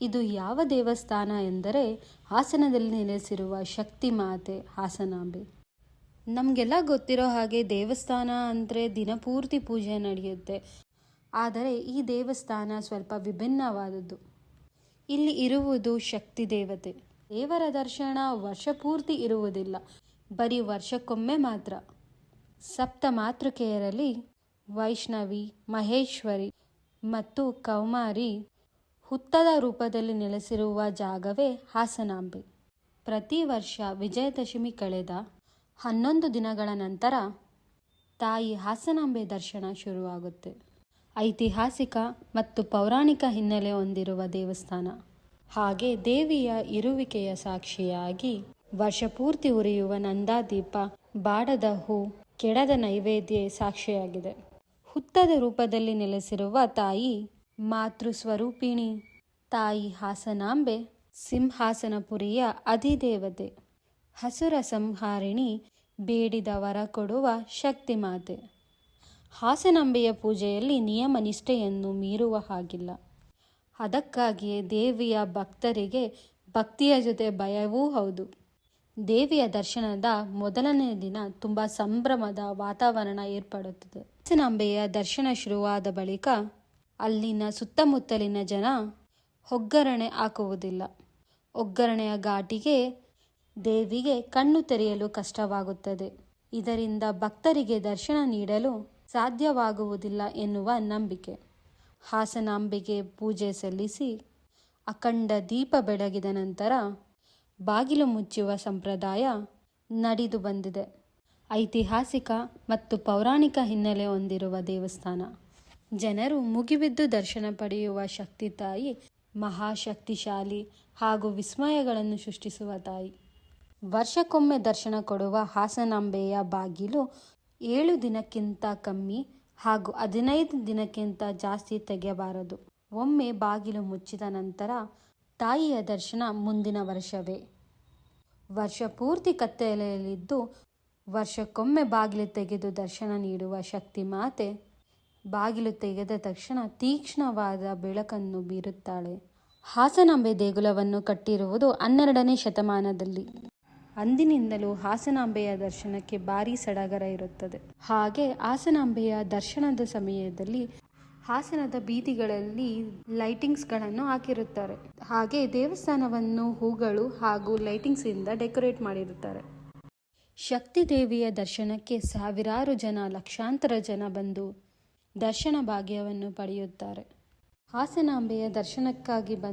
ಇದು ಯಾವ ದೇವಸ್ಥಾನ ಎಂದರೆ ಹಾಸನದಲ್ಲಿ ನೆಲೆಸಿರುವ ಶಕ್ತಿ ಮಾತೆ ಹಾಸನಾಂಬೆ. ನಮಗೆಲ್ಲ ಗೊತ್ತಿರೋ ಹಾಗೆ ದೇವಸ್ಥಾನ ಅಂದರೆ ದಿನಪೂರ್ತಿ ಪೂಜೆ ನಡೆಯುತ್ತೆ. ಆದರೆ ಈ ದೇವಸ್ಥಾನ ಸ್ವಲ್ಪ ವಿಭಿನ್ನವಾದದ್ದು. ಇಲ್ಲಿ ಇರುವುದು ಶಕ್ತಿ ದೇವತೆ. ದೇವರ ದರ್ಶನ ವರ್ಷ ಪೂರ್ತಿ ಇರುವುದಿಲ್ಲ, ಬರೀ ವರ್ಷಕ್ಕೊಮ್ಮೆ ಮಾತ್ರ. ಸಪ್ತ ಮಾತೃಕೆಯರಲ್ಲಿ ವೈಷ್ಣವಿ, ಮಹೇಶ್ವರಿ ಮತ್ತು ಕೌಮಾರಿ ಹುತ್ತದ ರೂಪದಲ್ಲಿ ನೆಲೆಸಿರುವ ಜಾಗವೇ ಹಾಸನಾಂಬೆ. ಪ್ರತಿ ವರ್ಷ ವಿಜಯದಶಮಿ ಕಳೆದ 11 ದಿನಗಳ ನಂತರ ತಾಯಿ ಹಾಸನಾಂಬೆ ದರ್ಶನ ಶುರುವಾಗುತ್ತೆ. ಐತಿಹಾಸಿಕ ಮತ್ತು ಪೌರಾಣಿಕ ಹಿನ್ನೆಲೆ ಹೊಂದಿರುವ ದೇವಸ್ಥಾನ. ಹಾಗೆ ದೇವಿಯ ಇರುವಿಕೆಯ ಸಾಕ್ಷಿಯಾಗಿ ವರ್ಷಪೂರ್ತಿ ಉರಿಯುವ ನಂದಾದೀಪ, ಬಾಡದ ಹೂ, ಕೆಡದ ನೈವೇದ್ಯ ಸಾಕ್ಷಿಯಾಗಿದೆ. ಹುತ್ತದ ರೂಪದಲ್ಲಿ ನೆಲೆಸಿರುವ ತಾಯಿ ಮಾತೃ ಸ್ವರೂಪಿಣಿ ತಾಯಿ ಹಾಸನಾಂಬೆ ಸಿಂಹಾಸನಪುರಿಯ ಅಧಿದೇವತೆ, ಹಸುರ ಸಂಹಾರಿಣಿ, ಬೇಡಿದ ವರ ಕೊಡುವ ಶಕ್ತಿ ಮಾತೆ. ಹಾಸನಾಂಬೆಯ ಪೂಜೆಯಲ್ಲಿ ನಿಯಮ ನಿಷ್ಠೆಯನ್ನು ಮೀರುವ ಹಾಗಿಲ್ಲ. ಅದಕ್ಕಾಗಿಯೇ ದೇವಿಯ ಭಕ್ತರಿಗೆ ಭಕ್ತಿಯ ಜೊತೆ ಭಯವೂ ಹೌದು. ದೇವಿಯ ದರ್ಶನದ ಮೊದಲನೇ ದಿನ ತುಂಬ ಸಂಭ್ರಮದ ವಾತಾವರಣ ಏರ್ಪಡುತ್ತದೆ. ಹಾಸನಾಂಬೆಯ ದರ್ಶನ ಶುರುವಾದ ಬಳಿಕ ಅಲ್ಲಿನ ಸುತ್ತಮುತ್ತಲಿನ ಜನ ಒಗ್ಗರಣೆ ಹಾಕುವುದಿಲ್ಲ. ಒಗ್ಗರಣೆಯ ಘಾಟಿಗೆ ದೇವಿಗೆ ಕಣ್ಣು ತೆರೆಯಲು ಕಷ್ಟವಾಗುತ್ತದೆ. ಇದರಿಂದ ಭಕ್ತರಿಗೆ ದರ್ಶನ ನೀಡಲು ಸಾಧ್ಯವಾಗುವುದಿಲ್ಲ ಎನ್ನುವ ನಂಬಿಕೆ. ಹಾಸನಾಂಬೆಗೆ ಪೂಜೆ ಸಲ್ಲಿಸಿ ಅಖಂಡ ದೀಪ ಬೆಳಗಿದ ನಂತರ ಬಾಗಿಲು ಮುಚ್ಚುವ ಸಂಪ್ರದಾಯ ನಡೆದು ಬಂದಿದೆ. ಐತಿಹಾಸಿಕ ಮತ್ತು ಪೌರಾಣಿಕ ಹಿನ್ನೆಲೆ ಹೊಂದಿರುವ ದೇವಸ್ಥಾನ. ಜನರು ಮುಗಿಬಿದ್ದು ದರ್ಶನ ಪಡೆಯುವ ಶಕ್ತಿ ತಾಯಿ ಮಹಾಶಕ್ತಿಶಾಲಿ ಹಾಗೂ ವಿಸ್ಮಯಗಳನ್ನು ಸೃಷ್ಟಿಸುವ ತಾಯಿ. ವರ್ಷಕ್ಕೊಮ್ಮೆ ದರ್ಶನ ಕೊಡುವ ಹಾಸನಾಂಬೆಯ ಬಾಗಿಲು 7 ದಿನಕ್ಕಿಂತ ಕಮ್ಮಿ ಹಾಗೂ 15 ದಿನಕ್ಕಿಂತ ಜಾಸ್ತಿ ತೆಗೆಯಬಾರದು. ಒಮ್ಮೆ ಬಾಗಿಲು ಮುಚ್ಚಿದ ನಂತರ ತಾಯಿಯ ದರ್ಶನ ಮುಂದಿನ ವರ್ಷವೇ. ವರ್ಷ ಪೂರ್ತಿ ಕತ್ತಲೆಯಲ್ಲಿದ್ದು ವರ್ಷಕ್ಕೊಮ್ಮೆ ಬಾಗಿಲು ತೆಗೆದು ದರ್ಶನ ನೀಡುವ ಶಕ್ತಿ ಮಾತೆ ಬಾಗಿಲು ತೆಗೆದ ತಕ್ಷಣ ತೀಕ್ಷ್ಣವಾದ ಬೆಳಕನ್ನು ಬೀರುತ್ತಾಳೆ. ಹಾಸನಾಂಬೆ ದೇಗುಲವನ್ನು ಕಟ್ಟಿರುವುದು 12ನೇ ಶತಮಾನದಲ್ಲಿ. ಅಂದಿನಿಂದಲೂ ಹಾಸನಾಂಬೆಯ ದರ್ಶನಕ್ಕೆ ಭಾರೀ ಸಡಗರ ಇರುತ್ತದೆ. ಹಾಗೆ ಹಾಸನಾಂಬೆಯ ದರ್ಶನದ ಸಮಯದಲ್ಲಿ ಹಾಸನದ ಬೀದಿಗಳಲ್ಲಿ ಲೈಟಿಂಗ್ಸ್ಗಳನ್ನು ಹಾಕಿರುತ್ತಾರೆ. ಹಾಗೆ ದೇವಸ್ಥಾನವನ್ನು ಹೂಗಳು ಹಾಗೂ ಲೈಟಿಂಗ್ಸಿಂದ ಡೆಕೋರೇಟ್ ಮಾಡಿರುತ್ತಾರೆ. ಶಕ್ತಿ ದೇವಿಯ ದರ್ಶನಕ್ಕೆ ಸಾವಿರಾರು ಜನ, ಲಕ್ಷಾಂತರ ಜನ ಬಂದು ದರ್ಶನ ಭಾಗ್ಯವನ್ನು ಪಡೆಯುತ್ತಾರೆ. ಹಾಸನಾಂಬೆಯ ದರ್ಶನಕ್ಕಾಗಿ ಬಂದ